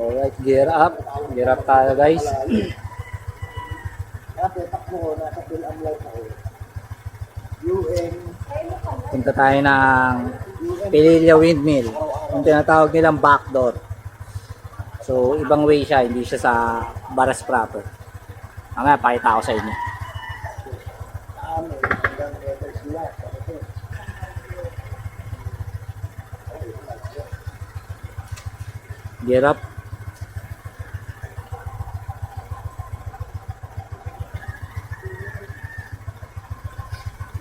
Alright, gear up. Gear up tayo guys. Punta tayo ng Pililla Windmill. Yung tinatawag nilang backdoor. So, ibang way siya. Hindi siya sa Baras proper. Mamaya, pakita ko sa inyo. Gear up.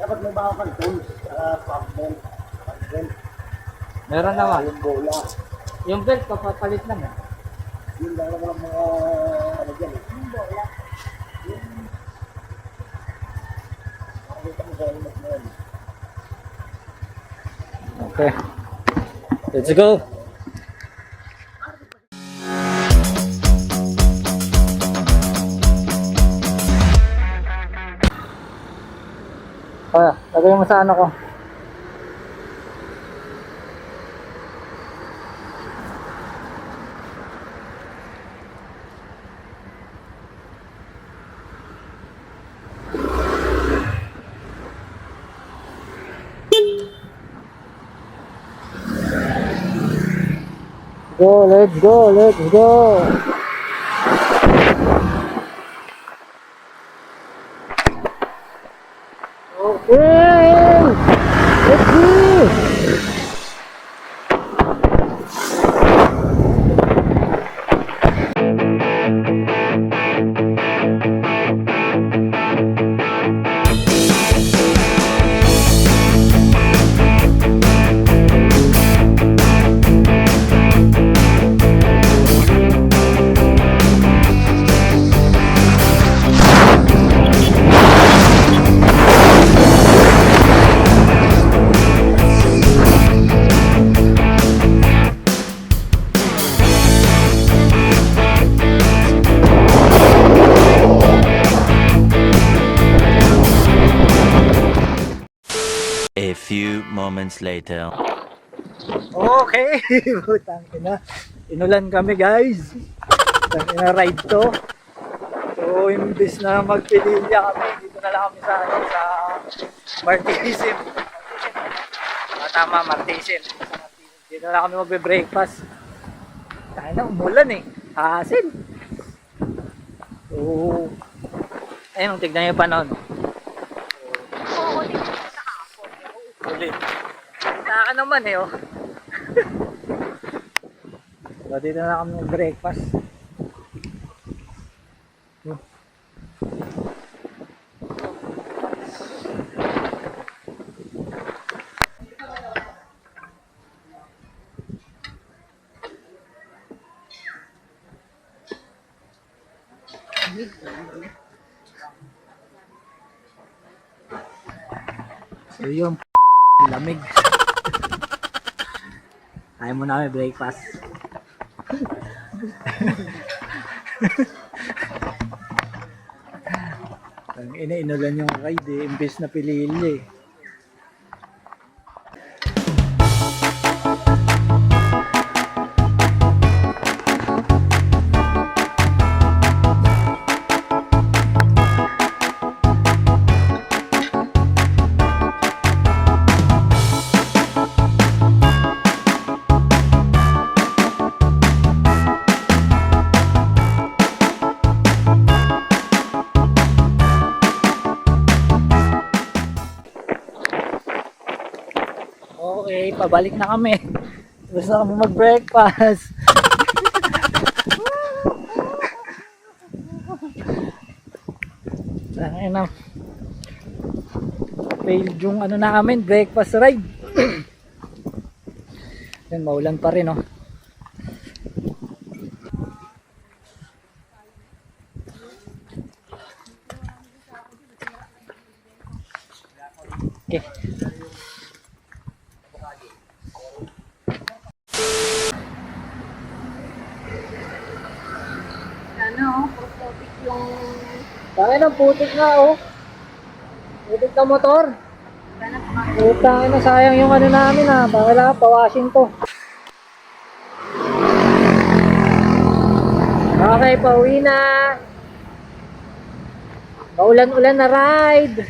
Dapat may baka kang tools, pag-belt. Meron naman. Yung bola. Yung belt, papapalit lang. Yun lang naman ang mga ano dyan eh. Yung bola. Makikita mo sa helmet mo yan. Okay. Let's go. Lagay mo sa ano ko. Let's go, let's go. Okay, let's go. A few moments later. Okay, putang ina. Inulan kami guys. Putang ina ride to. So imbis na magpililya kami, dito na lang kami sa Martisim. Tama, Martisim. Dito na lang kami magbe-breakfast. Tayo na, umulan eh. Hasil. So, ayun, tignan niyo pa noon. Ulit. Saka naman eh, oh. So, dito na kami mag-breakfast. So, yung lamig. Ayaw mo namin breakfast. Ang ina-inulan yung ride eh, imbes na pilili eh. Okay, pabalik na kami. Tapos na kami mag-breakfast. Tangina. Failed yung ano namin, breakfast ride. Yan, maulan pa rin, oh. Okay. Putik yung... Bakit ang putik nga, oh. Putik na motor. Puta na, sayang yung ano namin, ha. Bakit lang, pawashing to. Okay, pauwi na. Maulan-ulan na ride.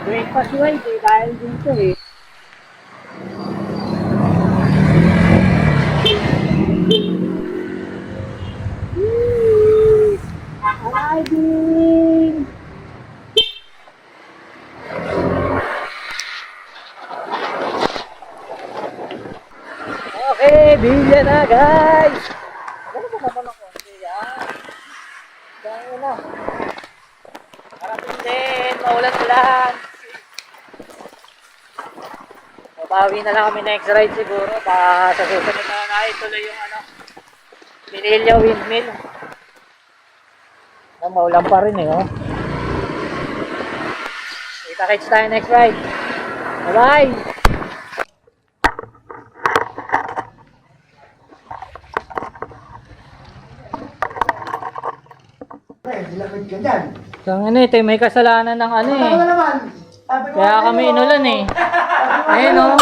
Breakfast ride eh, dahil dito eh. Riding! Okay, bilya na guys! Ano ba naman ako? Yan. Dahil na. Parating din, maulan-ulan. Babawi na lang kami next ride siguro. Baka sa susunod na ituloy yung ano, Pililya Windmill. Maulan pa rin eh, oh. Kita-kits tayo next ride. Bye-bye! Dilapit ka dyan. Ang ano ito, may kasalanan ng ano eh. Ano naman? Kaya kami inulan eh. Ayun oh.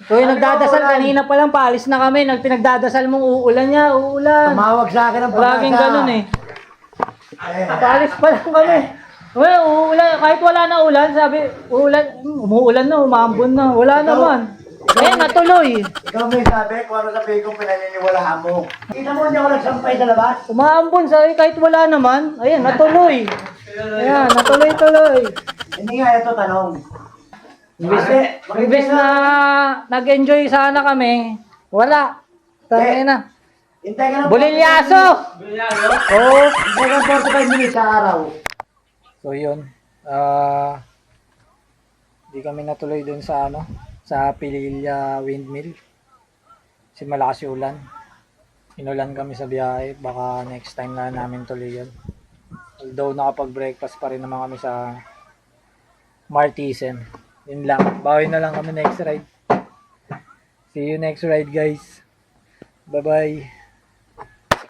So yung nagdadasal kanina pa lang, paalis na kami. Pinagdadasal mong uulan niya, uulan. Tumawag sa akin ang pag-asa. Laging ganun eh. Paalis pa lang kami. Well, uulan, kahit wala na ulan, sabi, uulan, umuulan na, umambon na. Wala naman. Eh, natuloy. Ikaw may sabi kung ano sabi kong pinaniniwalaan mo. Kita mo hindi ako nagsampay sa labas? Umambon, sabi, kahit wala naman. Ayan, natuloy. Ayan, natuloy-tuloy. Hindi nga ito tanong. Imbes na nag-enjoy sana kami, wala. Tangin na. Hintay ka ng Bulilyaso! Oo, hintay ka ng 45 minutes sa araw. So yun, di kami natuloy dun sa ano, sa Pililya Windmill. Kasi malakas yung ulan. Inulan kami sa biyahe, baka next time na namin tuloy yun. Although nakapag-breakfast pa rin naman kami sa Martisen. Yun lang, bawi na lang kami next ride. See you next ride guys. Bye bye.